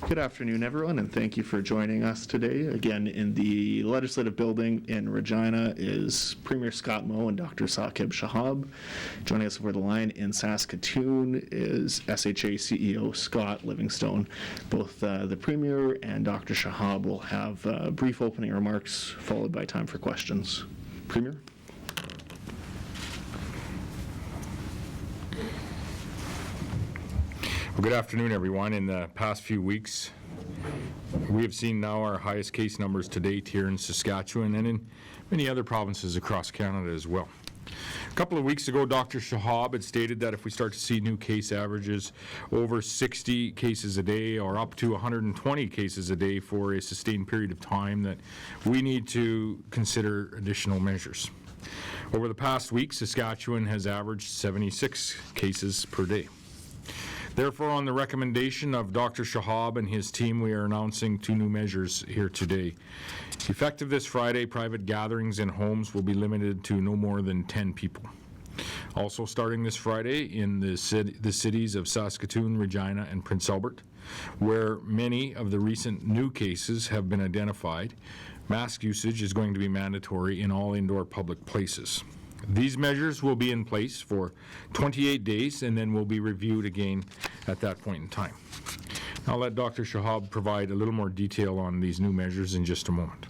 Good afternoon, everyone, and thank you for joining us today. Again, in the Legislative Building in Regina is Premier Scott Moe and Dr. Shahab. Joining us over the line in Saskatoon is SHA CEO Scott Livingstone. Both the Premier and Dr. Shahab will have brief opening remarks followed by time for questions. Premier? Well, good afternoon, everyone. In the past few weeks, we have seen now our highest case numbers to date here in Saskatchewan and in many other provinces across Canada as well. A couple of weeks ago, Dr. Shahab had stated that if we start to see new case averages over 60 cases a day or up to 120 cases a day for a sustained period of time, that we need to consider additional measures. Over the past week, Saskatchewan has averaged 76 cases per day. Therefore, on the recommendation of Dr. Shahab and his team, we are announcing two new measures here today. Effective this Friday, private gatherings in homes will be limited to no more than 10 people. Also starting this Friday in the cities of Saskatoon, Regina, and Prince Albert, where many of the recent new cases have been identified, mask usage is going to be mandatory in all indoor public places. These measures will be in place for 28 days and then will be reviewed again at that point in time. I'll let Dr. Shahab provide a little more detail on these new measures in just a moment.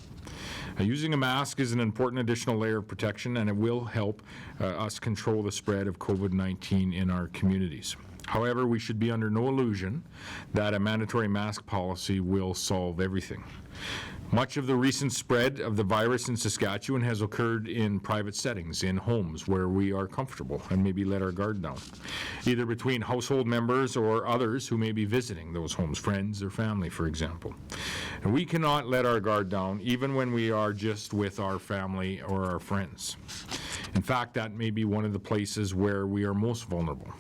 Using a mask is an important additional layer of protection, and it will help us control the spread of COVID-19 in our communities. However, we should be under no illusion that a mandatory mask policy will solve everything. Much of the recent spread of the virus in Saskatchewan has occurred in private settings, in homes where we are comfortable and maybe let our guard down, either between household members or others who may be visiting those homes, friends or family, for example. And we cannot let our guard down even when we are just with our family or our friends. In fact, that may be one of the places where we are most vulnerable,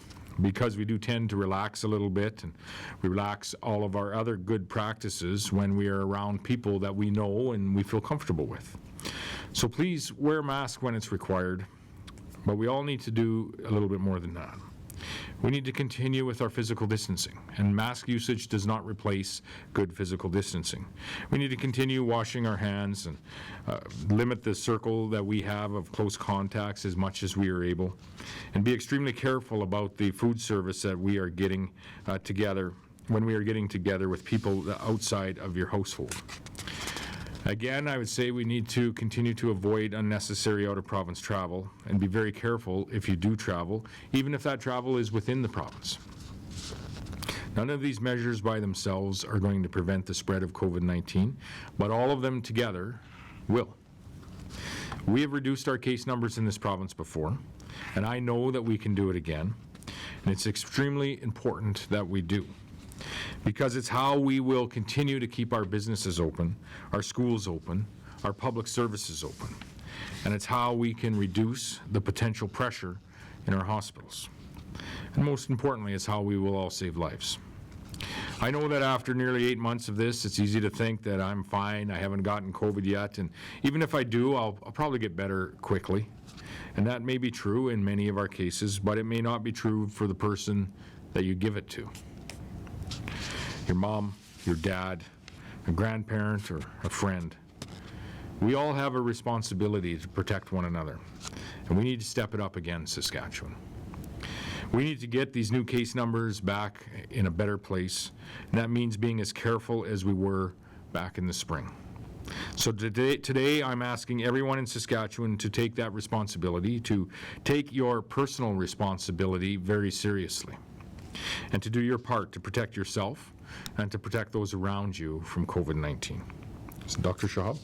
because we do tend to relax a little bit, and we relax all of our other good practices when we are around people that we know and we feel comfortable with. So please wear a mask when it's required, but we all need to do a little bit more than that. We need to continue with our physical distancing, and mask usage does not replace good physical distancing. We need to continue washing our hands and limit the circle that we have of close contacts as much as we are able, and be extremely careful about the food service that we are getting together when we are getting together with people outside of your household. Again, I would say we need to continue to avoid unnecessary out-of-province travel and be very careful if you do travel, even if that travel is within the province. None of these measures by themselves are going to prevent the spread of COVID-19, but all of them together will. We have reduced our case numbers in this province before, and I know that we can do it again, and it's extremely important that we do, because it's how we will continue to keep our businesses open, our schools open, our public services open, and it's how we can reduce the potential pressure in our hospitals. And most importantly, it's how we will all save lives. I know that after nearly 8 months of this, it's easy to think that I'm fine, I haven't gotten COVID yet, and even if I do, I'll probably get better quickly. And that may be true in many of our cases, but it may not be true for the person that you give it to. Your mom, your dad, a grandparent, or a friend. We all have a responsibility to protect one another, and we need to step it up again, Saskatchewan. We need to get these new case numbers back in a better place, and that means being as careful as we were back in the spring. So today I'm asking everyone in Saskatchewan to take that responsibility, to take your personal responsibility very seriously, and to do your part to protect yourself and to protect those around you from COVID-19. So, Dr. Shahab?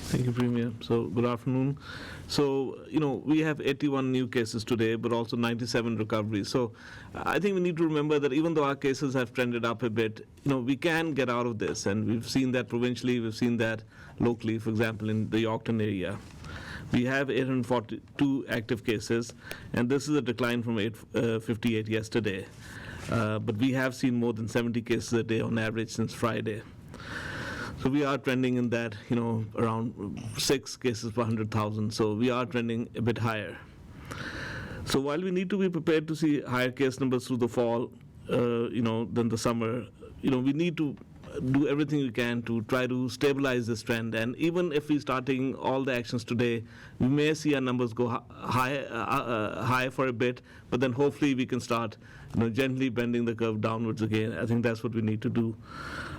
Thank you, Premier. So, good afternoon. So, we have 81 new cases today, but also 97 recoveries. So, I think we need to remember that even though our cases have trended up a bit, we can get out of this. And we've seen that provincially, we've seen that locally, for example, in the Yorkton area. We have 842 active cases, and this is a decline from 858 yesterday. But we have seen more than 70 cases a day on average since Friday. So we are trending in that, around 6 cases per 100,000. So we are trending a bit higher. So while we need to be prepared to see higher case numbers through the fall, than the summer, we need to do everything we can to try to stabilize this trend. And even if we start taking all the actions today, we may see our numbers go high for a bit, but then hopefully we can start gently bending the curve downwards again. I think that's what we need to do.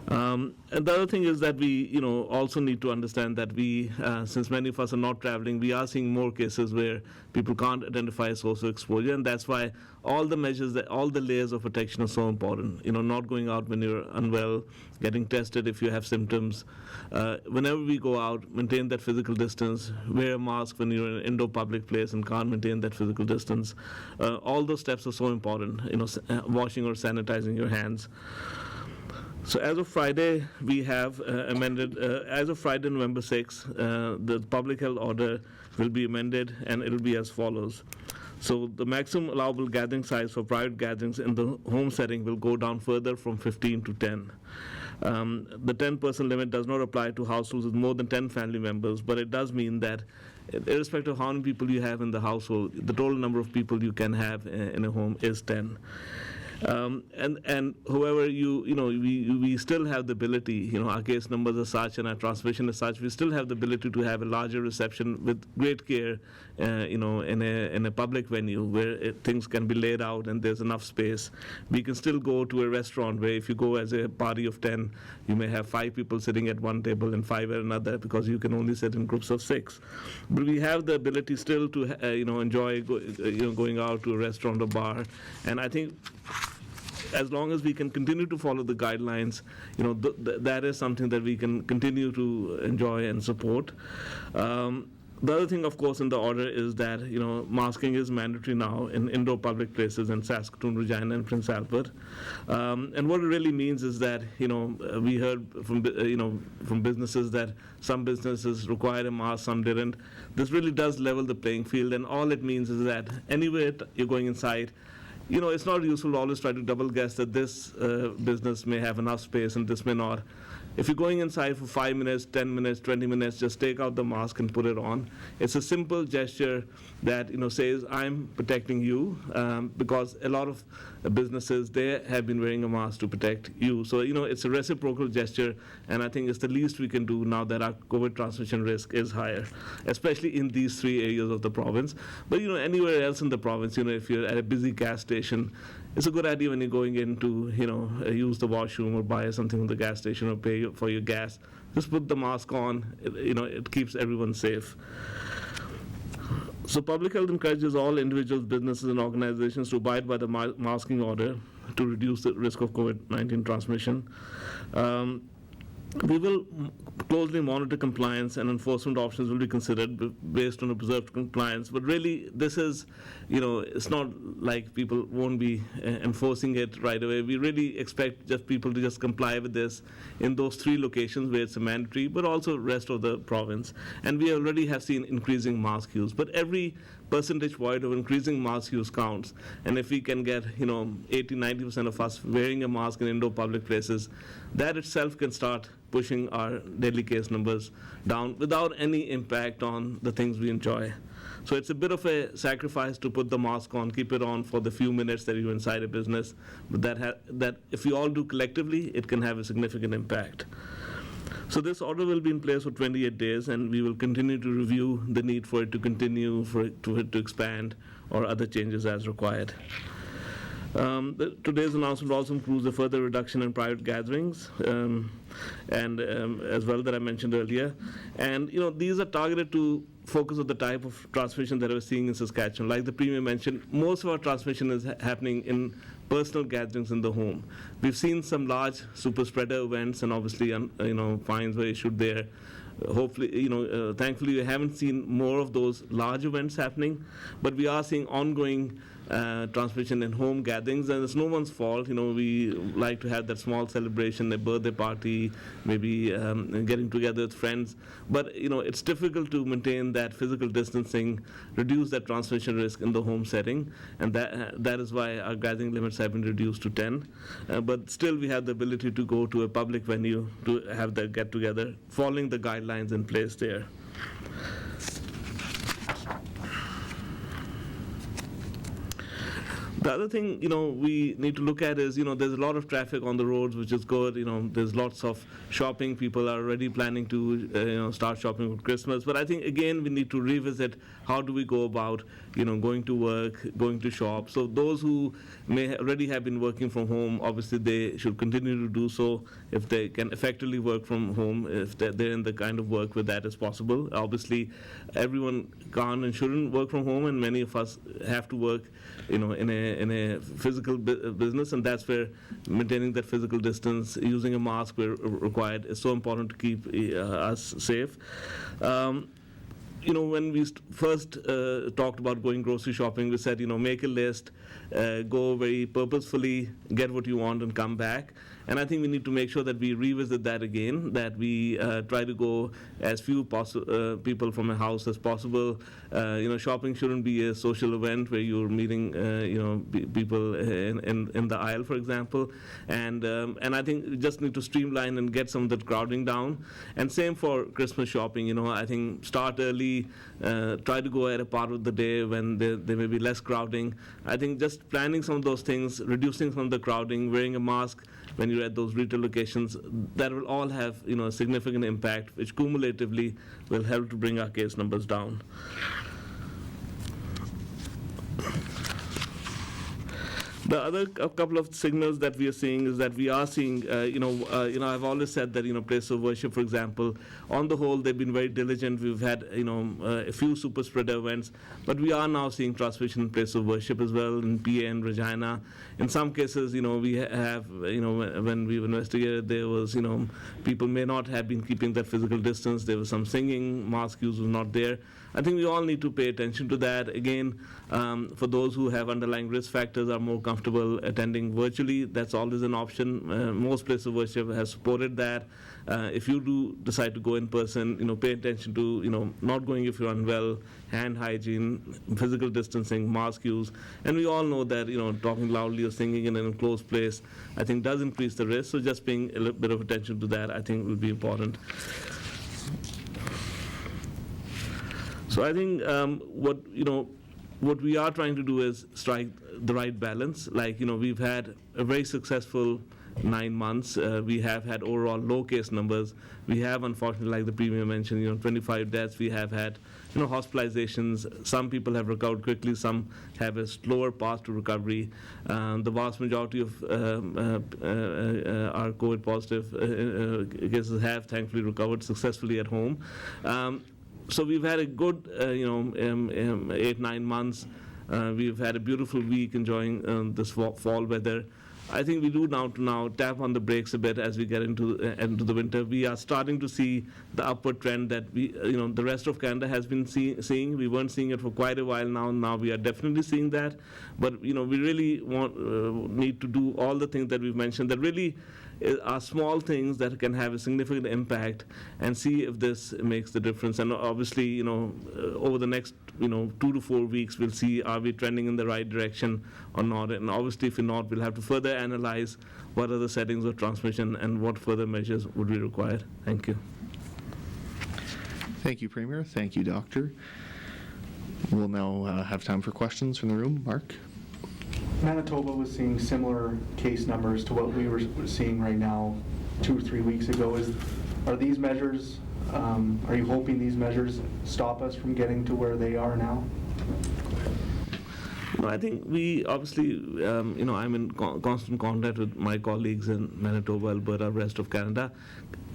And the other thing is that we also need to understand that we, since many of us are not traveling, we are seeing more cases where people can't identify a source of exposure, and that's why all the measures, all the layers of protection are so important. Not going out when you're unwell, getting tested if you have symptoms. Whenever we go out, maintain that physical distance, wear a mask when you're in an indoor public place and can't maintain that physical distance. All those steps are so important, washing or sanitizing your hands. So as of Friday, we have amended, as of Friday, November 6th, the public health order will be amended, and it will be as follows. So the maximum allowable gathering size for private gatherings in the home setting will go down further from 15 to 10. The 10-person limit does not apply to households with more than 10 family members, but it does mean that irrespective of how many people you have in the household, the total number of people you can have in a home is 10. And however, we still have the ability, our case numbers are such and our transmission is such, we still have the ability to have a larger reception with great care, in a public venue where things can be laid out and there's enough space. We can still go to a restaurant where if you go as a party of 10, you may have 5 people sitting at one table and 5 at another because you can only sit in groups of 6. But we have the ability still to, enjoy going out to a restaurant or bar, and I think as long as we can continue to follow the guidelines, that is something that we can continue to enjoy and support. The other thing, of course, in the order is that masking is mandatory now in indoor public places in Saskatoon, Regina, and Prince Albert. And what it really means is that we heard from businesses that some businesses required a mask, some didn't. This really does level the playing field, and all it means is that anywhere you're going inside, it's not useful to always try to double guess that this business may have enough space and this may not. If you're going inside for 5 minutes, 10 minutes, 20 minutes, just take out the mask and put it on. It's a simple gesture that says, I'm protecting you, because a lot of businesses, they have been wearing a mask to protect you. So, it's a reciprocal gesture, and I think it's the least we can do now that our COVID transmission risk is higher, especially in these 3 areas of the province. But, anywhere else in the province, if you're at a busy gas station, it's a good idea when you're going in to, use the washroom or buy something from the gas station or pay for your gas. Just put the mask on. It keeps everyone safe. So public health encourages all individuals, businesses, and organizations to abide by the masking order to reduce the risk of COVID-19 transmission. We will closely monitor compliance, and enforcement options will be considered based on observed compliance. But really, this is, it's not like people won't be enforcing it right away. We really expect just people to just comply with this in those 3 locations where it's a mandatory, but also rest of the province. And we already have seen increasing mask use. But every percentage point of increasing mask use counts. And if we can get 80-90% of us wearing a mask in indoor public places, that itself can start pushing our daily case numbers down without any impact on the things we enjoy. So it's a bit of a sacrifice to put the mask on, keep it on for the few minutes that you're inside a business, but that if we all do collectively, it can have a significant impact. So this order will be in place for 28 days, and we will continue to review the need for it to continue, for it to expand, or other changes as required. Today's announcement also includes a further reduction in private gatherings, and as well that I mentioned earlier. And these are targeted to focus on the type of transmission that we're seeing in Saskatchewan. Like the Premier mentioned, most of our transmission is happening in personal gatherings in the home. We've seen some large super spreader events, and obviously fines were issued there. Hopefully, thankfully, we haven't seen more of those large events happening, but we are seeing ongoing transmission in home gatherings, and it's no one's fault. We like to have that small celebration, a birthday party, maybe getting together with friends, but it's difficult to maintain that physical distancing, reduce that transmission risk in the home setting, and that is why our gathering limits have been reduced to 10. But still, we have the ability to go to a public venue to have that get together, following the guidelines in place there. The other thing, we need to look at is, there's a lot of traffic on the roads, which is good. There's lots of shopping. People are already planning to, start shopping for Christmas. But I think, again, we need to revisit how do we go about, going to work, going to shop. So those who may already have been working from home, obviously they should continue to do so if they can effectively work from home, if they're in the kind of work where that is possible. Obviously, everyone can't and shouldn't work from home, and many of us have to work, in a physical business, and that's where maintaining that physical distance, using a mask where required, is so important to keep us safe. When we first talked about going grocery shopping, we said, make a list, go very purposefully, get what you want, and come back. And I think we need to make sure that we revisit that again, that we try to go as few people from a house as possible. Shopping shouldn't be a social event where you're meeting, people in the aisle, for example. And I think we just need to streamline and get some of that crowding down. And same for Christmas shopping. I think start early, try to go at a part of the day when there may be less crowding. I think just planning some of those things, reducing some of the crowding, wearing a mask when you're at those retail locations, that will all have a significant impact, which cumulatively will help to bring our case numbers down. The other couple of signals that we are seeing is that we are seeing, I've always said that, place of worship, for example, on the whole, they've been very diligent. We've had, a few super spreader events, but we are now seeing transmission in place of worship as well in PA and Regina. In some cases, we have, when we've investigated, there was, people may not have been keeping that physical distance. There was some singing, mask use was not there. I think we all need to pay attention to that. Again, for those who have underlying risk factors, are more comfortable attending virtually, that's always an option. Most places of worship have supported that. If you do decide to go in person, pay attention to, not going if you're unwell, hand hygiene, physical distancing, mask use. And we all know that, talking loudly or singing in an enclosed place, I think does increase the risk. So just paying a little bit of attention to that, I think, will be important. So I think what we are trying to do is strike the right balance. Like, we've had a very successful 9 months. We have had overall low case numbers. We have, unfortunately, like the Premier mentioned, 25 deaths. We have had, hospitalizations. Some people have recovered quickly. Some have a slower path to recovery. The vast majority of our COVID positive cases have thankfully recovered successfully at home. So we've had a good, 8-9 months. We've had a beautiful week enjoying this fall weather. I think we do now tap on the brakes a bit as we get into the winter. We are starting to see the upward trend that the rest of Canada has been seeing. We weren't seeing it for quite a while now. Now we are definitely seeing that. But we really need to do all the things that we've mentioned that really are small things that can have a significant impact, and see if this makes the difference. And obviously, over the next 2 to 4 weeks, we'll see are we trending in the right direction or not. And obviously, if we're not, we'll have to further analyze what are the settings of transmission and what further measures would be required. Thank you. Thank you, Premier. Thank you, Doctor. We'll now have time for questions from the room. Mark? Manitoba was seeing similar case numbers to what we were seeing right now 2 or 3 weeks ago. Are these measures, are you hoping these measures stop us from getting to where they are now? No, I think we obviously, I'm in constant contact with my colleagues in Manitoba, Alberta, rest of Canada.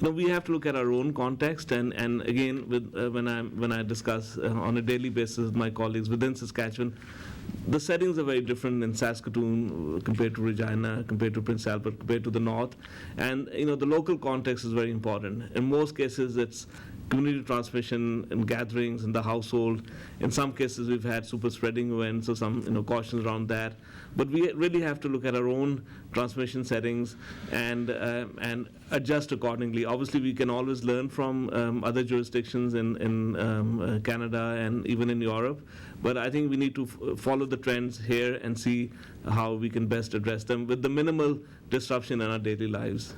We have to look at our own context, and again, when I discuss on a daily basis with my colleagues within Saskatchewan, the settings are very different in Saskatoon compared to Regina, compared to Prince Albert, compared to the north. And, the local context is very important. In most cases, it's community transmission and gatherings in the household. In some cases, we've had super spreading events, so some, cautions around that. But we really have to look at our own transmission settings and adjust accordingly. Obviously, we can always learn from other jurisdictions in Canada and even in Europe. But I think we need to follow the trends here and see how we can best address them with the minimal disruption in our daily lives.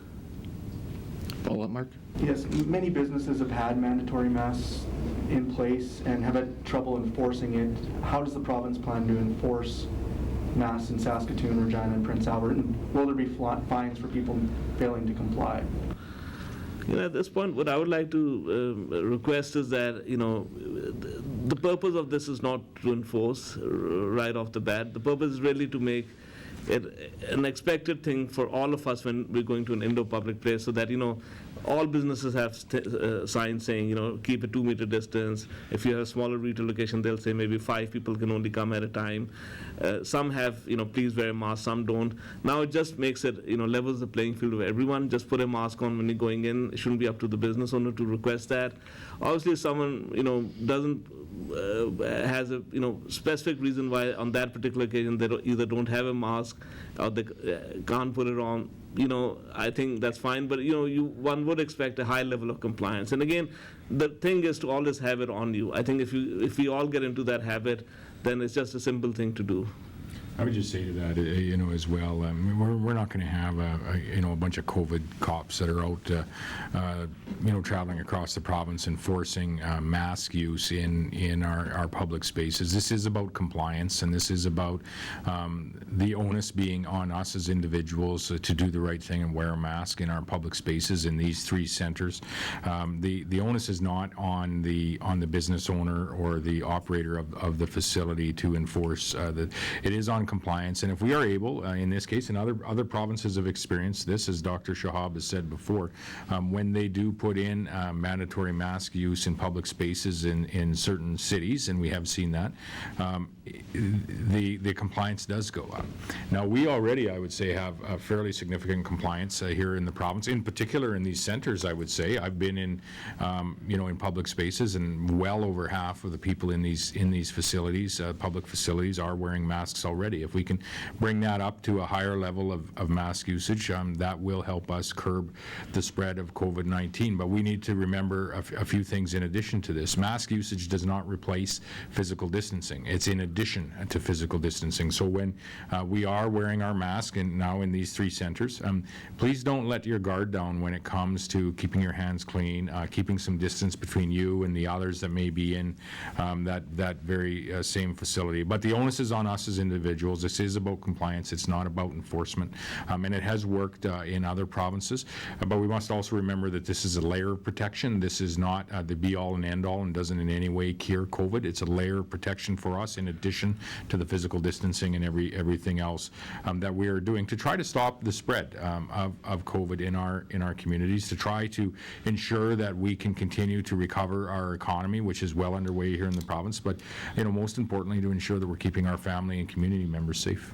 Follow up, Mark? Yes, many businesses have had mandatory masks in place and have had trouble enforcing it. How does the province plan to enforce masks in Saskatoon, Regina, and Prince Albert? And will there be fines for people failing to comply? At this point, what I would like to request is that, the purpose of this is not to enforce right off the bat. The purpose is really to make it an expected thing for all of us when we're going to an indoor public place, so that, all businesses have signs saying, keep a 2-meter distance. If you have a smaller retail location, they'll say maybe 5 people can only come at a time. Some have, please wear a mask, some don't. Now it just makes it, levels the playing field of everyone. Just put a mask on when you're going in. It shouldn't be up to the business owner to request that. Obviously, if someone, doesn't has a specific reason why on that particular occasion they either don't have a mask or they can't put it on, I think that's fine. But one would expect a high level of compliance. And again, the thing is to always have it on you. I think if we all get into that habit, then it's just a simple thing to do. I would just say to that, as well, we're not going to have a bunch of COVID cops that are out, traveling across the province enforcing mask use in our public spaces. This is about compliance, and this is about the onus being on us as individuals to do the right thing and wear a mask in our public spaces in these 3 centers. The onus is not on the business owner or the operator of the facility to enforce that. It is on compliance, and if we are able, in this case, and other provinces have experienced this, as Dr. Shahab has said before, when they do put in mandatory mask use in public spaces in certain cities, and we have seen that, the compliance does go up. Now, we already, I would say, have a fairly significant compliance here in the province, in particular in these centers. I would say I've been in, in public spaces, and well over half of the people in these facilities, public facilities, are wearing masks already. If we can bring that up to a higher level of mask usage, that will help us curb the spread of COVID-19. But we need to remember a few things in addition to this. Mask usage does not replace physical distancing. It's in addition to physical distancing. So when we are wearing our mask, and now in these 3 centers, please don't let your guard down when it comes to keeping your hands clean, keeping some distance between you and the others that may be in that very same facility. But the onus is on us as individuals. This is about compliance. It's not about enforcement. And it has worked in other provinces. But we must also remember that this is a layer of protection. This is not the be-all and end-all, and doesn't in any way cure COVID. It's a layer of protection for us in addition to the physical distancing and everything else that we are doing to try to stop the spread of COVID in our communities, to try to ensure that we can continue to recover our economy, which is well underway here in the province, but most importantly, to ensure that we're keeping our family and community members safe.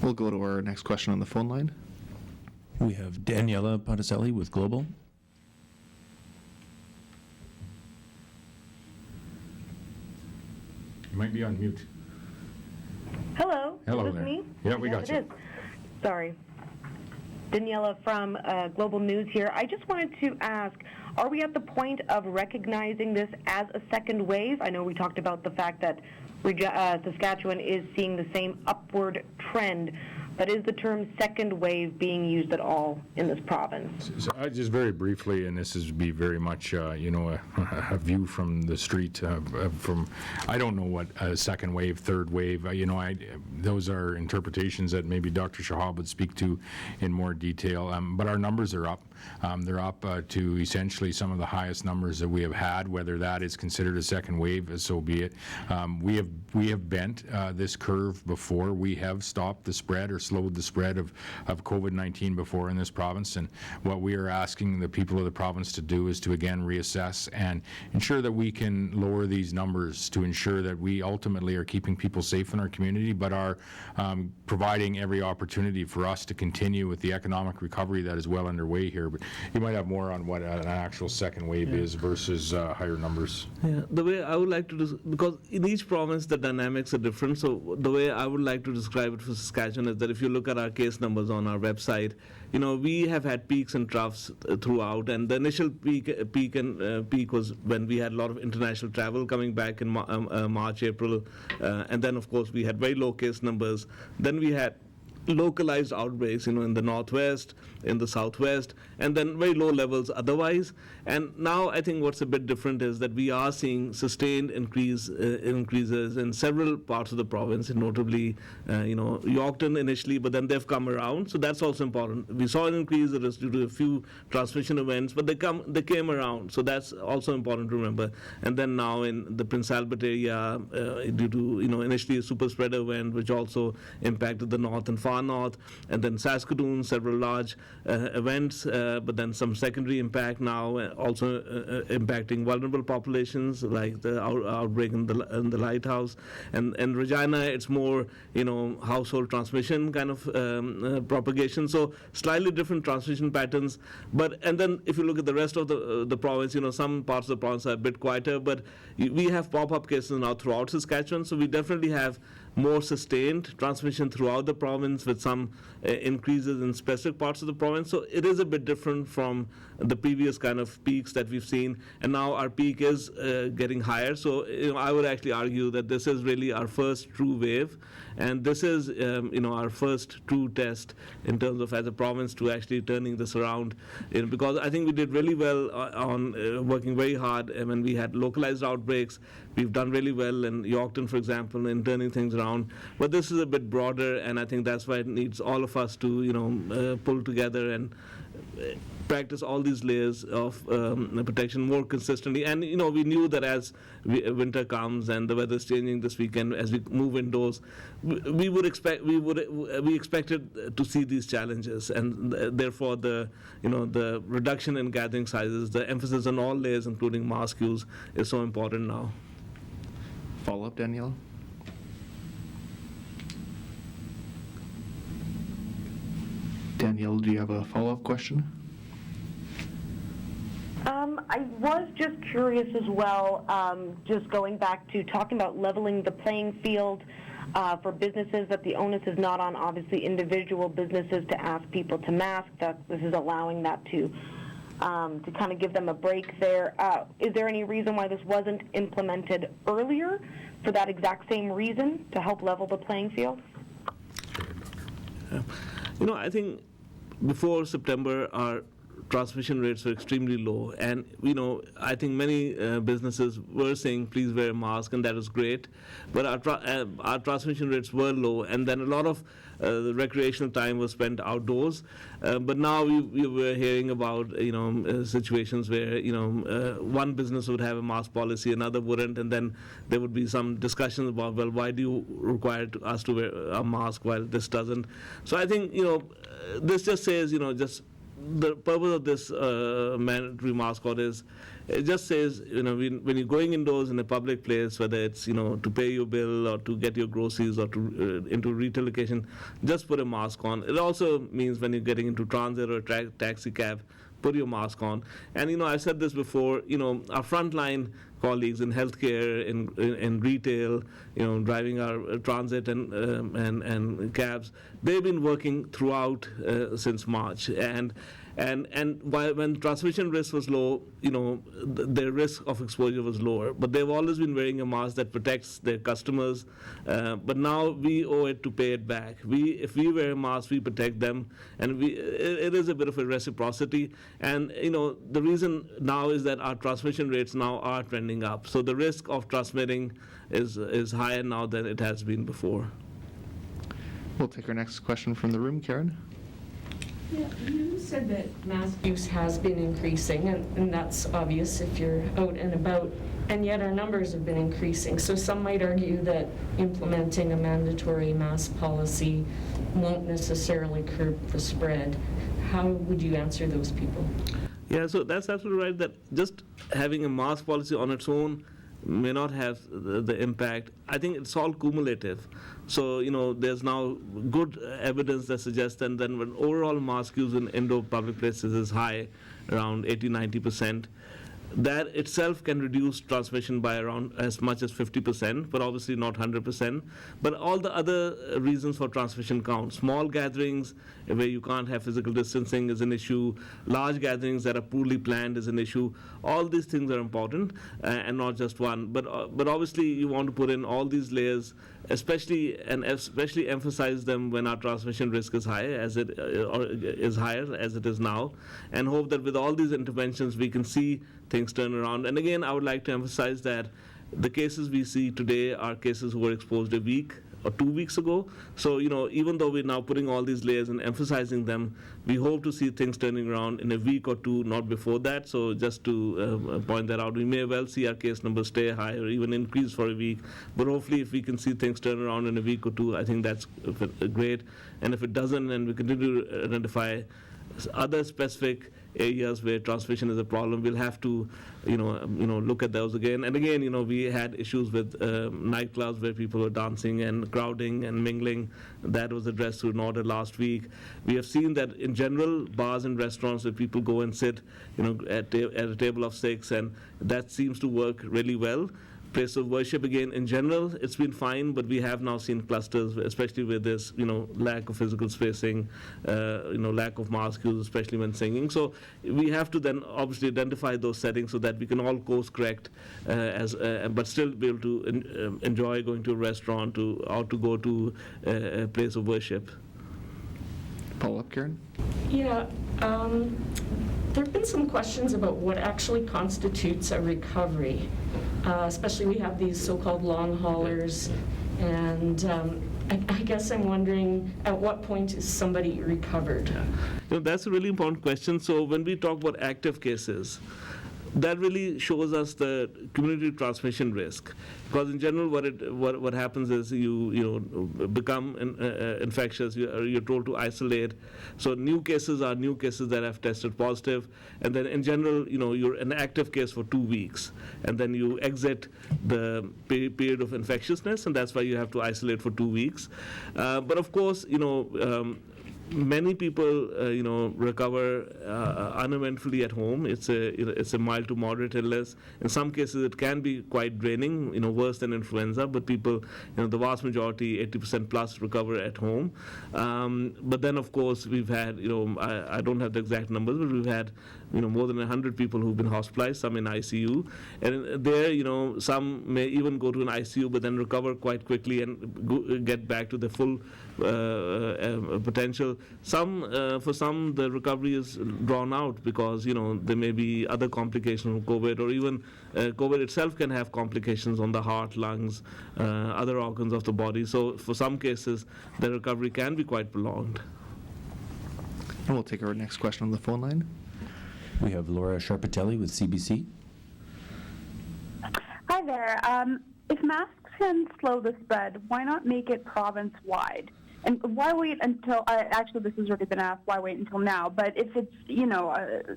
We'll go to our next question on the phone line. We have Daniela Ponticelli with Global. You might be on mute. Hello. Hello is this there. Me? Yeah, we got it you. Is. Sorry. Daniela from Global News here. I just wanted to ask, are we at the point of recognizing this as a second wave? I know we talked about the fact that Saskatchewan is seeing the same upward trend, but is the term second wave being used at all in this province? So just very briefly, and this is be very much, a view from the street. I don't know what a second wave, third wave. Those are interpretations that maybe Dr. Shahab would speak to in more detail. But our numbers are up. They're up to essentially some of the highest numbers that we have had. Whether that is considered a second wave, so be it. We have bent this curve before. We have stopped the spread or slowed the spread of COVID-19 before in this province, and what we are asking the people of the province to do is to again reassess and ensure that we can lower these numbers, to ensure that we ultimately are keeping people safe in our community, but are providing every opportunity for us to continue with the economic recovery that is well underway here. But you might have more on what an actual second wave is versus higher numbers. Yeah, the way I would like to, because in each province the dynamics are different, so the way I would like to describe it for Saskatchewan is that if you look at our case numbers on our website, we have had peaks and troughs throughout, and the initial peak was when we had a lot of international travel coming back in March, April, and then of course we had very low case numbers. Then we had localized outbreaks, in the northwest, in the southwest, and then very low levels otherwise. And now I think what's a bit different is that we are seeing sustained increases in several parts of the province, and notably, Yorkton initially, but then they've come around. So that's also important. We saw an increase that was due to a few transmission events, but they came around. So that's also important to remember. And then now in the Prince Albert area, due to initially a super spreader event, which also impacted the north and far north, and then Saskatoon, several large events, but then some secondary impact now, also impacting vulnerable populations like the outbreak in the lighthouse, and Regina, it's more household transmission kind of propagation. So slightly different transmission patterns. And then if you look at the rest of the province, some parts of the province are a bit quieter, but we have pop-up cases now throughout Saskatchewan. So we definitely have more sustained transmission throughout the province with some increases in specific parts of the province. So it is a bit different from the previous kind of peaks that we've seen. And now our peak is getting higher. So I would actually argue that this is really our first true wave. And this is our first true test in terms of as a province to actually turning this around. Because I think we did really well on working very hard. I mean, we had localized outbreaks. We've done really well in Yorkton, for example, in turning things around. But this is a bit broader, and I think that's why it needs all of us to pull together and practice all these layers of protection more consistently. And we knew that as winter comes and the weather's changing this weekend, as we move indoors, we expected to see these challenges, and therefore the reduction in gathering sizes, the emphasis on all layers, including mask use, is so important now. Follow-up, Daniela? Danielle, do you have a follow-up question? I was just curious as well, just going back to talking about leveling the playing field for businesses, that the onus is not on, obviously, individual businesses to ask people to mask, that this is allowing that to kind of give them a break there. Is there any reason why this wasn't implemented earlier for that exact same reason, to help level the playing field? I think before September, our transmission rates were extremely low, and I think many businesses were saying please wear a mask, and that was great, but our transmission rates were low, and then a lot of the recreational time was spent outdoors. But now we were hearing about situations where one business would have a mask policy, another wouldn't, and then there would be some discussions about, well, why do you require us to wear a mask while this doesn't? So I think this just says just the purpose of this mandatory mask order is, it just says, when you're going indoors in a public place, whether it's, to pay your bill or to get your groceries or to into a retail location, just put a mask on. It also means when you're getting into transit or taxi cab, put your mask on. And, I've said this before, our frontline colleagues in healthcare, in retail, driving our transit and cabs, they've been working throughout since March. And when transmission risk was low, their risk of exposure was lower. But they've always been wearing a mask that protects their customers. But now we owe it to pay it back. If we wear a mask, we protect them, and it is a bit of a reciprocity. And the reason now is that our transmission rates now are trending up. So the risk of transmitting is higher now than it has been before. We'll take our next question from the room. Karen? Yeah, you said that mask use has been increasing, and that's obvious if you're out and about, and yet our numbers have been increasing. So some might argue that implementing a mandatory mask policy won't necessarily curb the spread. How would you answer those people? Yeah, so that's absolutely right, that just having a mask policy on its own may not have the impact. I think it's all cumulative. So, there's now good evidence that suggests that then when overall mask use in indoor public places is high, around 80-90%, that itself can reduce transmission by around as much as 50%, but obviously not 100%. But all the other reasons for transmission count. Small gatherings where you can't have physical distancing is an issue. Large gatherings that are poorly planned is an issue. All these things are important, and not just one. But obviously you want to put in all these layers especially emphasize them when our transmission risk is high, or is higher as it is now, and hope that with all these interventions we can see things turn around. And again, I would like to emphasize that the cases we see today are cases who were exposed a week or 2 weeks ago. So, even though we're now putting all these layers and emphasizing them, we hope to see things turning around in a week or two, not before that. So just to point that out, we may well see our case numbers stay high or even increase for a week. But hopefully, if we can see things turn around in a week or two, I think that's great. And if it doesn't, and we continue to identify other specific areas where transmission is a problem, we'll have to, look at those again. And again, we had issues with nightclubs where people were dancing and crowding and mingling. That was addressed through an order last week. We have seen that in general, bars and restaurants where people go and sit, at a table of 6, and that seems to work really well. Place of worship, again, in general, it's been fine, but we have now seen clusters, especially with this, lack of physical spacing, lack of mask use, especially when singing. So we have to then obviously identify those settings so that we can all course correct, but still be able to enjoy going to a restaurant or to go to a place of worship. Follow up, Karen? Yeah, there have been some questions about what actually constitutes a recovery. Especially we have these so-called long haulers, and I guess I'm wondering at what point is somebody recovered? That's a really important question. So when we talk about active cases, that really shows us the community transmission risk. Because in general, what happens is you become infectious. You're told to isolate. So new cases are new cases that have tested positive, and then in general, you're an active case for 2 weeks, and then you exit the period of infectiousness, and that's why you have to isolate for 2 weeks. But of course, many people, recover uneventfully at home. It's a mild to moderate illness. In some cases, it can be quite draining, worse than influenza. But people, the vast majority, 80% plus, recover at home. But then, of course, we've had, I don't have the exact numbers, but we've had, more than 100 people who've been hospitalized, some in ICU, and there, some may even go to an ICU, but then recover quite quickly and get back to the full potential. For some, the recovery is drawn out because, there may be other complications from COVID, or even COVID itself can have complications on the heart, lungs, other organs of the body. So for some cases, the recovery can be quite prolonged. And we'll take our next question on the phone line. We have Laura Sharpatelli with CBC. Hi there. If masks can slow the spread, why not make it province-wide? And why wait until, actually this has already been asked, why wait until now? But if it's,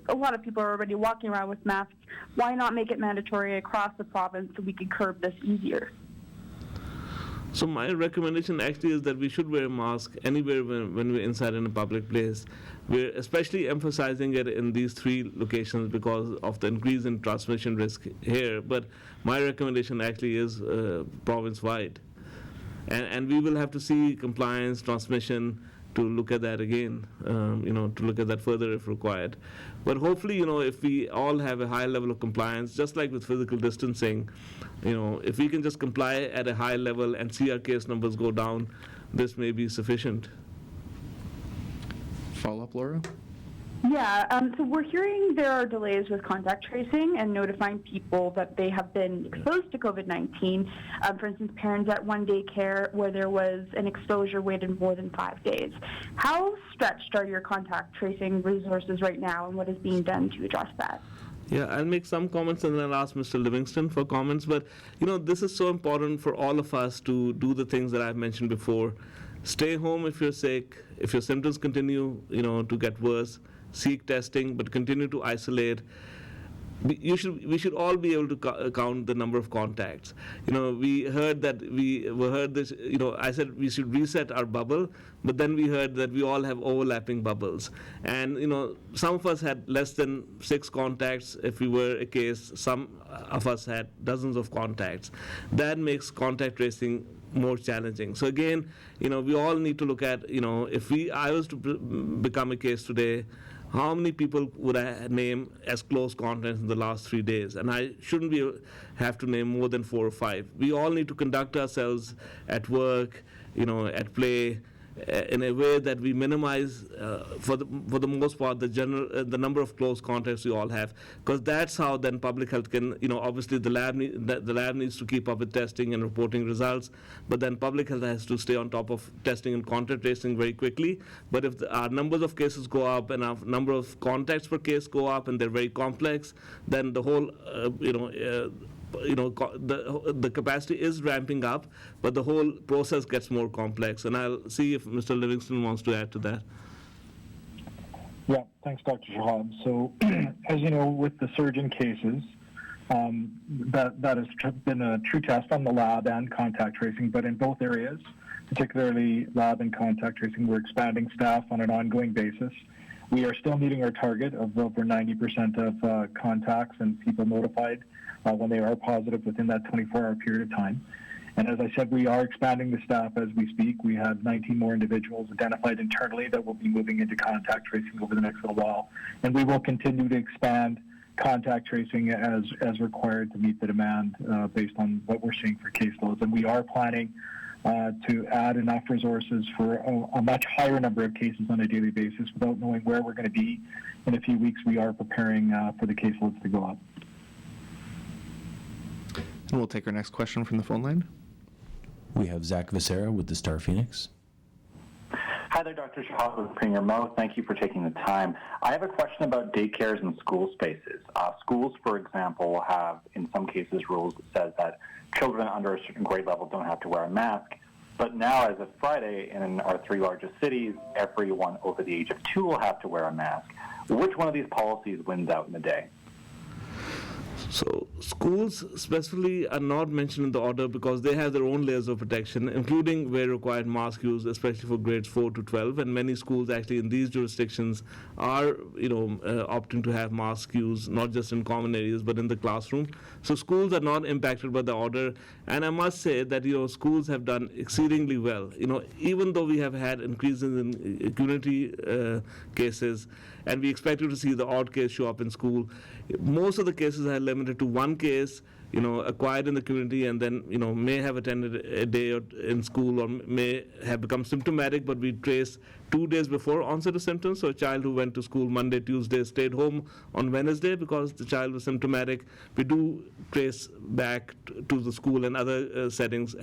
a lot of people are already walking around with masks, why not make it mandatory across the province so we could curb this easier? So my recommendation actually is that we should wear a mask anywhere when we're inside in a public place. We're especially emphasizing it in these 3 locations because of the increase in transmission risk here. But my recommendation actually is province-wide. And we will have to see compliance, transmission, to look at that again, to look at that further if required. But hopefully, if we all have a high level of compliance, just like with physical distancing, if we can just comply at a high level and see our case numbers go down, this may be sufficient. Follow up, Laura? Yeah, so we're hearing there are delays with contact tracing and notifying people that they have been exposed to COVID-19. For instance, parents at one daycare where there was an exposure waited more than 5 days. How stretched are your contact tracing resources right now, and what is being done to address that? Yeah, I'll make some comments and then I'll ask Mr. Livingston for comments. But, this is so important for all of us to do the things that I've mentioned before. Stay home if you're sick. If your symptoms continue, to get worse, seek testing, but continue to isolate. We should all be able to count the number of contacts. We heard this. I said we should reset our bubble, but then we heard that we all have overlapping bubbles, and some of us had less than 6 contacts. If we were a case, some of us had dozens of contacts. That makes contact tracing more challenging. So again, we all need to look at, if I was to become a case today, how many people would I name as close contacts in the last 3 days? And I shouldn't have to name more than 4 or 5. We all need to conduct ourselves at work, at play, in a way that we minimize, for the most part, the number of close contacts we all have, because that's how then public health can, obviously the lab needs to keep up with testing and reporting results, but then public health has to stay on top of testing and contact tracing very quickly. But if our numbers of cases go up and our number of contacts per case go up and they're very complex, then the whole, the capacity is ramping up, but the whole process gets more complex. And I'll see if Mr. Livingston wants to add to that. Yeah, thanks, Dr. Shahab. So, as you know, with the surge in cases, that has been a true test on the lab and contact tracing, but in both areas, particularly lab and contact tracing, we're expanding staff on an ongoing basis. We are still meeting our target of over 90% of contacts and people notified when they are positive within that 24-hour period of time. And as I said, we are expanding the staff as we speak. We have 19 more individuals identified internally that will be moving into contact tracing over the next little while. And we will continue to expand contact tracing as required to meet the demand based on what we're seeing for caseloads. And we are planning to add enough resources for a much higher number of cases on a daily basis. Without knowing where we're going to be in a few weeks, we are preparing for the caseloads to go up. And we'll take our next question from the phone line. We have Zach Vicera with the Star Phoenix. Hi there, Dr. Shahab with Premier Moe. Thank you for taking the time. I have a question about daycares and school spaces. Schools, for example, have, in some cases, rules that says that children under a certain grade level don't have to wear a mask. But now, as of Friday, in our 3 largest cities, everyone over the age of 2 will have to wear a mask. Which one of these policies wins out in the day? So schools specifically are not mentioned in the order because they have their own layers of protection, including where required mask use, especially for grades 4 to 12. And many schools actually in these jurisdictions are, opting to have mask use, not just in common areas, but in the classroom. So schools are not impacted by the order. And I must say that, schools have done exceedingly well. Even though we have had increases in community cases, and we expected to see the odd case show up in school, most of the cases are limited to one case, acquired in the community, and then, may have attended a day in school or may have become symptomatic, but we trace 2 days before onset of symptoms. So a child who went to school Monday, Tuesday, stayed home on Wednesday because the child was symptomatic. We do trace back to the school and other settings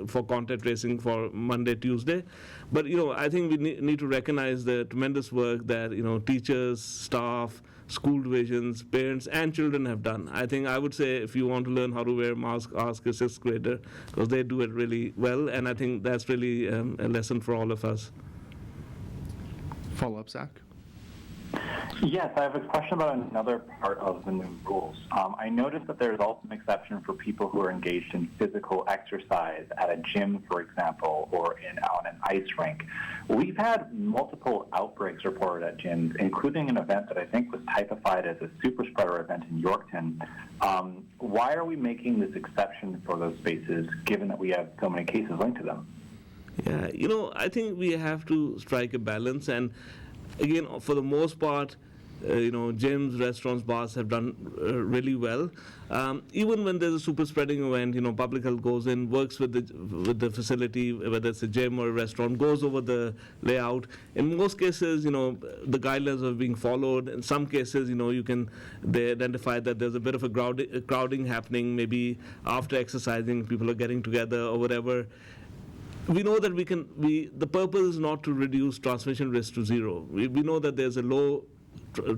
for contact tracing for Monday, Tuesday. But, I think we need to recognize the tremendous work that, teachers, staff, school divisions, parents, and children have done. I think I would say if you want to learn how to wear a mask, ask a 6th grader, because they do it really well, and I think that's really a lesson for all of us. Follow-up, Zach? Yes, I have a question about another part of the new rules. I noticed that there's also an exception for people who are engaged in physical exercise at a gym, for example, or on an ice rink. We've had multiple outbreaks reported at gyms, including an event that I think was typified as a super spreader event in Yorkton. Why are we making this exception for those spaces, given that we have so many cases linked to them? Yeah, I think we have to strike a balance, and again, for the most part, gyms, restaurants, bars have done really well. Even when there's a super spreading event, public health goes in, works with the facility, whether it's a gym or a restaurant, goes over the layout. In most cases, the guidelines are being followed. In some cases, they identify that there's a bit of a crowding happening, maybe after exercising, people are getting together or whatever. We know that the purpose is not to reduce transmission risk to zero. We know that there's a low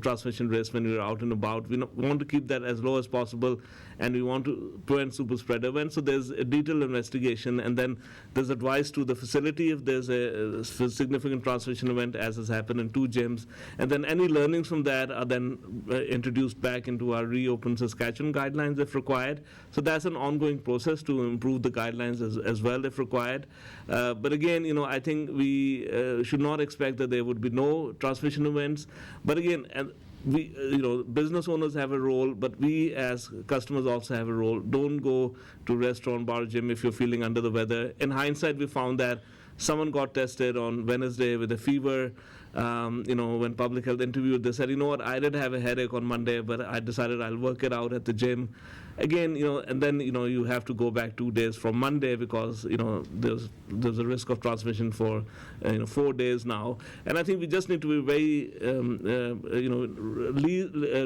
transmission risk when we're out and about. We want to keep that as low as possible, and we want to prevent super spread events. So there's a detailed investigation, and then there's advice to the facility if there's a significant transmission event, as has happened in 2 gyms. And then any learnings from that are then introduced back into our reopened Saskatchewan guidelines if required. So that's an ongoing process to improve the guidelines as well if required. But again, I think we should not expect that there would be no transmission events. But again, and we, business owners have a role, but we as customers also have a role. Don't go to restaurant, bar, gym if you're feeling under the weather. In hindsight, we found that someone got tested on Wednesday with a fever. when public health interviewed, they said, you know what, I did have a headache on Monday, but I decided I'll work it out at the gym. Again, and then, you have to go back 2 days from Monday because, there's a risk of transmission for, 4 days now. And I think we just need to be very,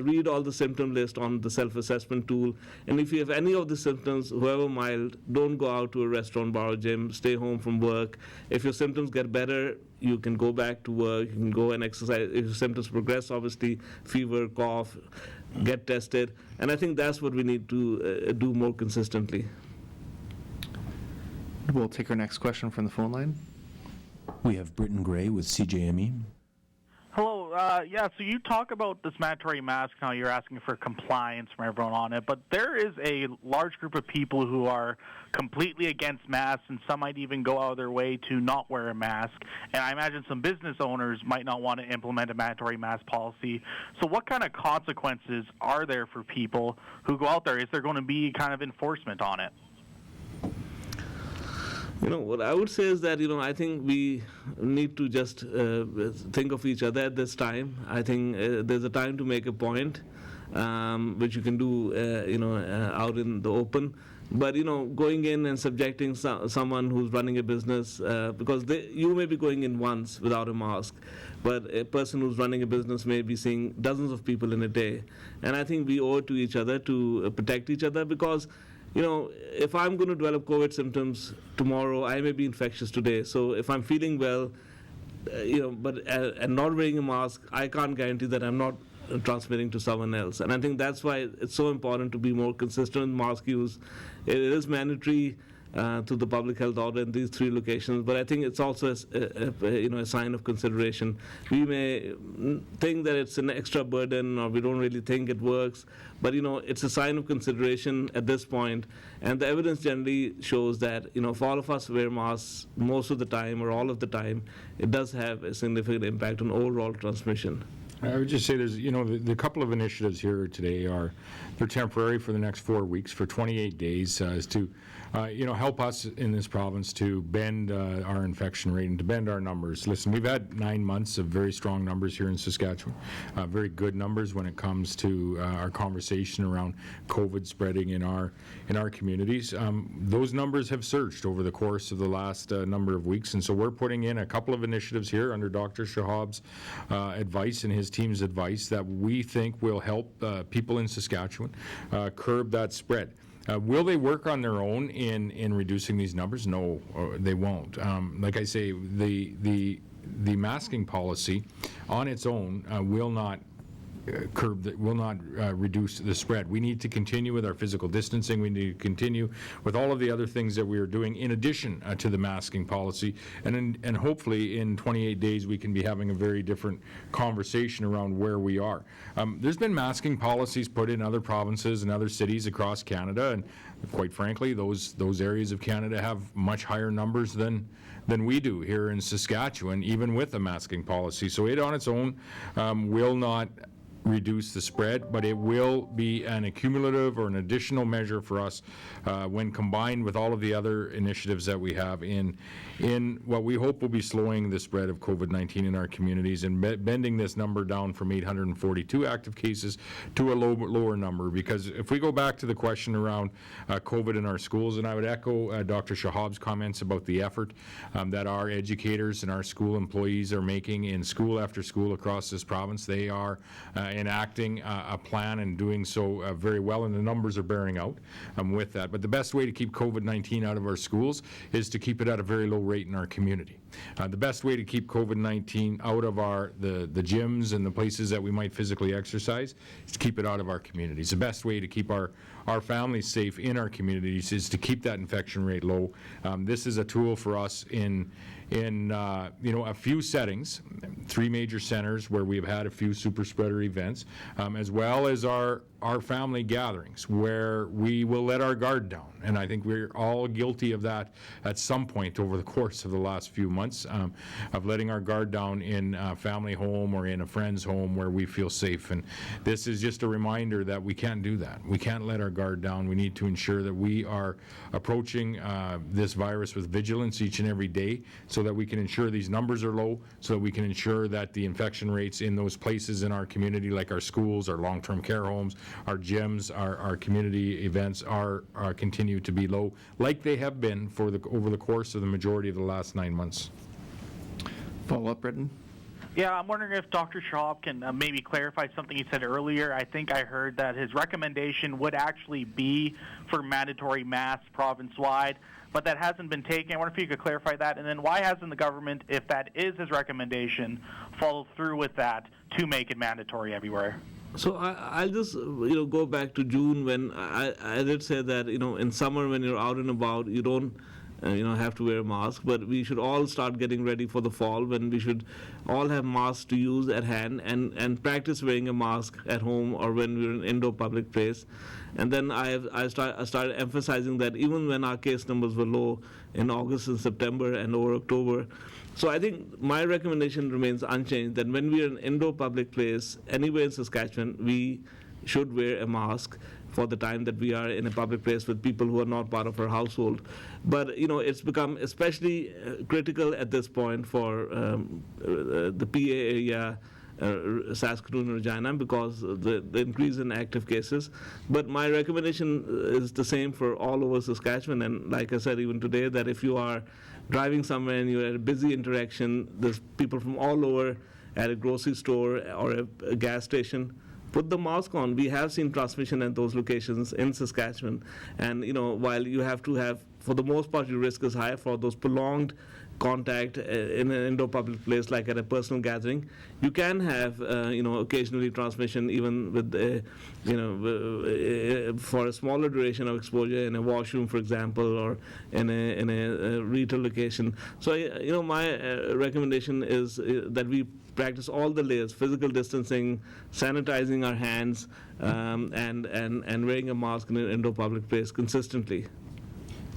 read all the symptom list on the self-assessment tool. And if you have any of the symptoms, however mild, don't go out to a restaurant, bar, or gym, stay home from work. If your symptoms get better, you can go back to work, you can go and exercise. If your symptoms progress, obviously, fever, cough, get tested. And I think that's what we need to do more consistently. We'll take our next question from the phone line. We have Britton Gray with CJME. Hello. So you talk about this mandatory mask, how you're asking for compliance from everyone on it, but there is a large group of people who are completely against masks, and some might even go out of their way to not wear a mask. And I imagine some business owners might not want to implement a mandatory mask policy. So what kind of consequences are there for people who go out there? Is there going to be kind of enforcement on it? What I would say is that, I think we need to just think of each other at this time. I think there's a time to make a point, which you can do, out in the open. But, going in and subjecting someone who's running a business, because you may be going in once without a mask, but a person who's running a business may be seeing dozens of people in a day. And I think we owe it to each other to protect each other because, if I'm going to develop COVID symptoms tomorrow, I may be infectious today. So if I'm feeling well, and not wearing a mask, I can't guarantee that I'm not transmitting to someone else. And I think that's why it's so important to be more consistent with mask use. It is mandatory to the public health order in these 3 locations, but I think it's also a sign of consideration. We may think that it's an extra burden or we don't really think it works, but it's a sign of consideration at this point, and the evidence generally shows that if all of us wear masks most of the time or all of the time, it does have a significant impact on overall transmission. I would just say there's, the couple of initiatives here today they're temporary for the next 4 weeks, for 28 days, is to, help us in this province to bend our infection rate and to bend our numbers. Listen, we've had 9 months of very strong numbers here in Saskatchewan, very good numbers when it comes to our conversation around COVID spreading in our communities. Those numbers have surged over the course of the last number of weeks, and so we're putting in a couple of initiatives here under Dr. Shahab's advice and his team's advice that we think will help people in Saskatchewan curb that spread. Will they work on their own in reducing these numbers? No, they won't. Like I say, the masking policy on its own will not reduce the spread. We need to continue with our physical distancing. We need to continue with all of the other things that we are doing in addition to the masking policy. And hopefully in 28 days we can be having a very different conversation around where we are. There's been masking policies put in other provinces and other cities across Canada, and quite frankly, those areas of Canada have much higher numbers than we do here in Saskatchewan, even with a masking policy. So it on its own will not reduce the spread, but it will be an accumulative or an additional measure for us when combined with all of the other initiatives that we have in what we hope will be slowing the spread of COVID-19 in our communities and bending this number down from 842 active cases to a lower number. Because if we go back to the question around COVID in our schools, and I would echo Dr. Shahab's comments about the effort that our educators and our school employees are making in school after school across this province. They are enacting a plan and doing so very well, and the numbers are bearing out with that. But the best way to keep COVID-19 out of our schools is to keep it at a very low rate in our community. The best way to keep COVID-19 out of the gyms and the places that we might physically exercise is to keep it out of our communities. The best way to keep our families safe in our communities is to keep that infection rate low. This is a tool for us in a few settings, 3 major centers where we've had a few super spreader events, as well as our our family gatherings where we will let our guard down. And I think we're all guilty of that at some point over the course of the last few months, of letting our guard down in a family home or in a friend's home where we feel safe. And this is just a reminder that we can't do that. We can't let our guard down. We need to ensure that we are approaching this virus with vigilance each and every day so that we can ensure these numbers are low, so that we can ensure that the infection rates in those places in our community, like our schools, our long-term care homes, our gyms, our community events, are continue to be low, like they have been for over the course of the majority of the last 9 months. Follow-up, Britton? Yeah, I'm wondering if Dr. Shahab can maybe clarify something he said earlier. I think I heard that his recommendation would actually be for mandatory masks province-wide, but that hasn't been taken. I wonder if you could clarify that. And then why hasn't the government, if that is his recommendation, followed through with that to make it mandatory everywhere? So I'll just go back to June when I did say that in summer when you're out and about you don't have to wear a mask, but we should all start getting ready for the fall when we should all have masks to use at hand and practice wearing a mask at home or when we're in indoor public place. And then I started emphasizing that even when our case numbers were low in August and September and over October. So I think my recommendation remains unchanged that when we are in indoor public place anywhere in Saskatchewan, we should wear a mask for the time that we are in a public place with people who are not part of our household. But it's become especially critical at this point for the PA area, Saskatoon and Regina, because of the increase in active cases. But my recommendation is the same for all over Saskatchewan, and like I said even today, that if you are driving somewhere and you're at a busy interaction, there's people from all over at a grocery store or a gas station, put the mask on. We have seen transmission at those locations in Saskatchewan, and while you have to have, for the most part, your risk is high for those prolonged contact in an indoor public place like at a personal gathering. You can have occasionally transmission even with for a smaller duration of exposure in a washroom, for example, or in a retail location. So my recommendation is that we practice all the layers: physical distancing, sanitizing our hands, and wearing a mask in an indoor public place consistently.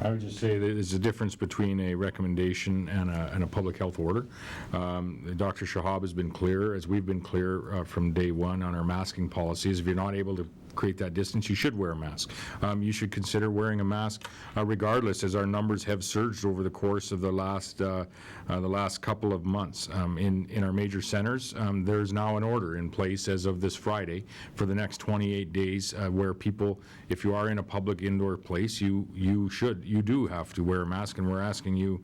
I would just say there's a difference between a recommendation and a public health order. Dr. Shahab has been clear, as we've been clear from day one on our masking policies. If you're not able to create that distance, you should wear a mask. You should consider wearing a mask regardless, as our numbers have surged over the course of the last couple of months. In our major centers, there's now an order in place as of this Friday for the next 28 days where people, if you are in a public indoor place, you do have to wear a mask, and we're asking you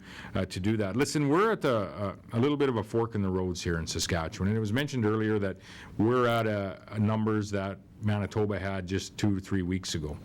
to do that. Listen, we're at a little bit of a fork in the roads here in Saskatchewan, and it was mentioned earlier that we're at numbers that Manitoba had just 2 to 3 weeks ago.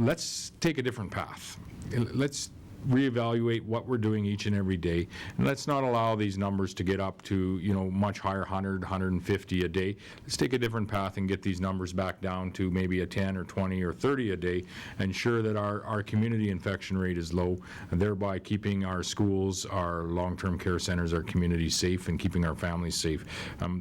Let's take a different path. Let's reevaluate what we're doing each and every day, and let's not allow these numbers to get up to much higher, 100, 150 a day. Let's take a different path and get these numbers back down to maybe a 10 or 20 or 30 a day, ensure that our community infection rate is low, and thereby keeping our schools, our long-term care centers, our communities safe, and keeping our families safe.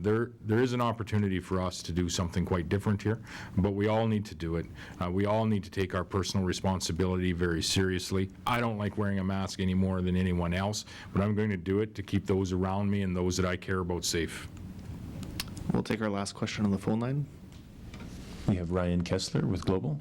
There is an opportunity for us to do something quite different here, but we all need to do it. We all need to take our personal responsibility very seriously. I don't like wearing a mask any more than anyone else, but I'm going to do it to keep those around me and those that I care about safe. We'll take our last question on the phone line. We have Ryan Kessler with Global.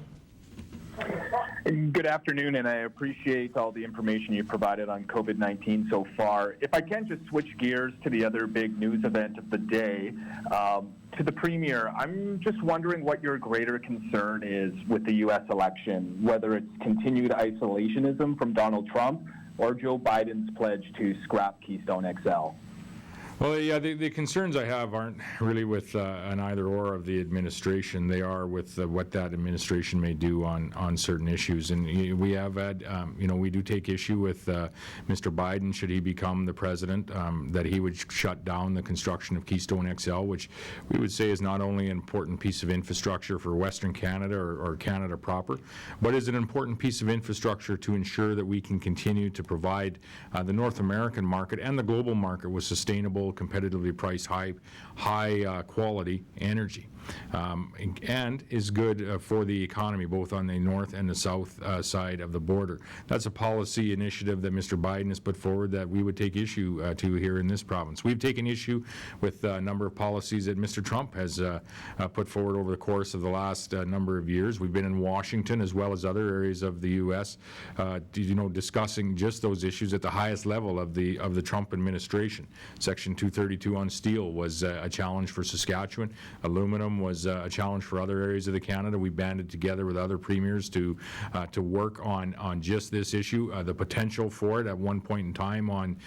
Good afternoon, and I appreciate all the information you provided on COVID-19 so far. If I can just switch gears to the other big news event of the day, to the Premier, I'm just wondering what your greater concern is with the U.S. election, whether it's continued isolationism from Donald Trump or Joe Biden's pledge to scrap Keystone XL. Well, yeah, the concerns I have aren't really with an either-or of the administration. They are with what that administration may do on certain issues. And we have had, we do take issue with Mr. Biden, should he become the president, that he would shut down the construction of Keystone XL, which we would say is not only an important piece of infrastructure for Western Canada or Canada proper, but is an important piece of infrastructure to ensure that we can continue to provide the North American market and the global market with sustainable sustainable, competitively priced, high quality energy. And is good for the economy, both on the north and the south side of the border. That's a policy initiative that Mr. Biden has put forward that we would take issue to here in this province. We've taken issue with a number of policies that Mr. Trump has put forward over the course of the last number of years. We've been in Washington as well as other areas of the U.S. Discussing just those issues at the highest level of the Trump administration. Section 232 on steel was a challenge for Saskatchewan. Aluminum was a challenge for other areas of the Canada. We banded together with other premiers to work on just this issue. The potential for it at one point in time on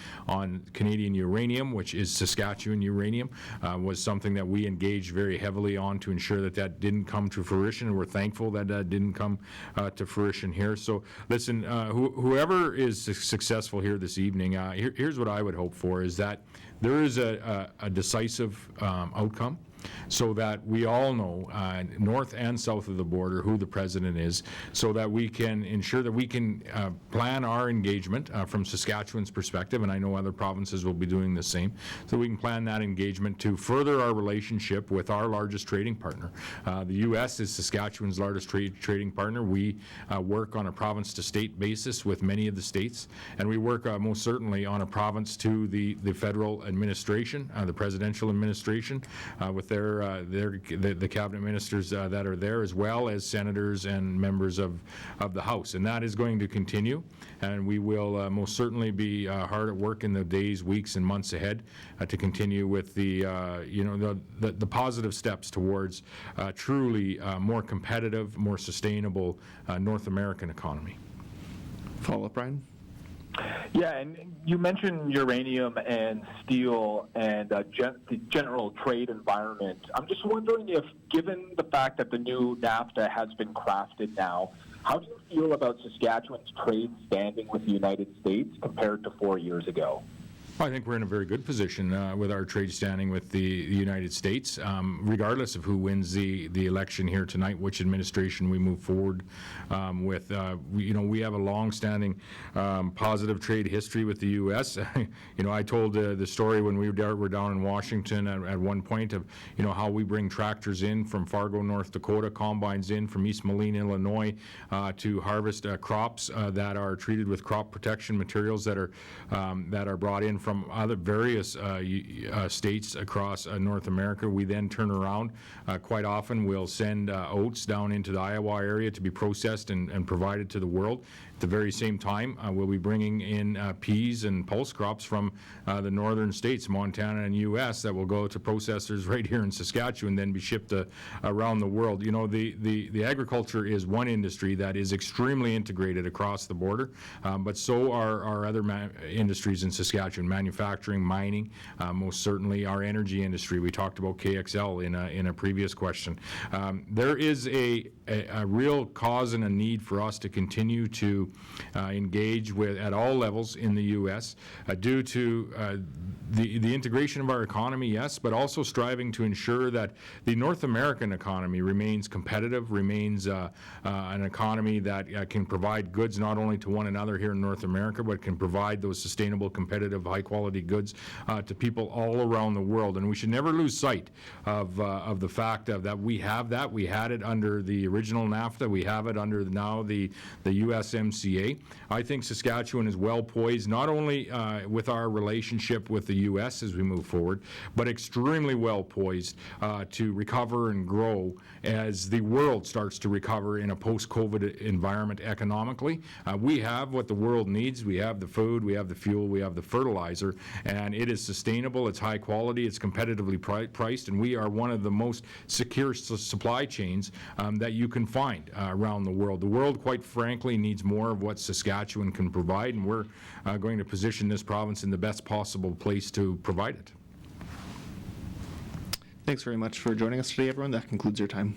Canadian uranium, which is Saskatchewan uranium, was something that we engaged very heavily on to ensure that that didn't come to fruition, and we're thankful that that didn't come to fruition here. So listen, whoever is successful here this evening, here's what I would hope for, is that there is a decisive outcome, so that we all know, north and south of the border, who the president is, so that we can ensure that we can plan our engagement from Saskatchewan's perspective, and I know other provinces will be doing the same, so we can plan that engagement to further our relationship with our largest trading partner. The U.S. is Saskatchewan's largest trading partner. We work on a province-to-state basis with many of the states, and we work most certainly on a province to the federal administration, the presidential administration, with the cabinet ministers that are there, as well as senators and members of the House. And that is going to continue, and we will most certainly be hard at work in the days, weeks, and months ahead to continue with the positive steps towards truly more competitive, more sustainable North American economy. Follow-up, Brian? Yeah, and you mentioned uranium and steel and the general trade environment. I'm just wondering if, given the fact that the new NAFTA has been crafted now, how do you feel about Saskatchewan's trade standing with the United States compared to 4 years ago? Well, I think we're in a very good position with our trade standing with the United States, regardless of who wins the election here tonight, which administration we move forward with. We have a long-standing positive trade history with the U.S. I told the story when we were down in Washington at one point of how we bring tractors in from Fargo, North Dakota, combines in from East Moline, Illinois, to harvest crops that are treated with crop protection materials that are brought in from other various states across North America. We then turn around. Quite often we'll send oats down into the Iowa area to be processed and provided to the world. At the very same time, we'll be bringing in peas and pulse crops from the northern states, Montana and U.S., that will go to processors right here in Saskatchewan, then be shipped around the world. The agriculture is one industry that is extremely integrated across the border, but so are our other industries in Saskatchewan, manufacturing, mining, most certainly our energy industry. We talked about KXL in a previous question. There is a real cause and a need for us to continue to engage with at all levels in the U.S. Due to the integration of our economy, yes, but also striving to ensure that the North American economy remains competitive, remains an economy that can provide goods not only to one another here in North America, but can provide those sustainable, competitive, high-quality goods to people all around the world. And we should never lose sight of the fact that we have that. We had it under the original NAFTA. We have it under now the USMCA. I think Saskatchewan is well poised, not only with our relationship with the U.S. as we move forward, but extremely well poised to recover and grow as the world starts to recover in a post-COVID environment economically. We have what the world needs. We have the food, we have the fuel, we have the fertilizer, and it is sustainable, it's high quality, it's competitively priced, and we are one of the most secure supply chains that you can find around the world. The world, quite frankly, needs more of what Saskatchewan can provide, and we're going to position this province in the best possible place to provide it. Thanks very much for joining us today, everyone. That concludes your time.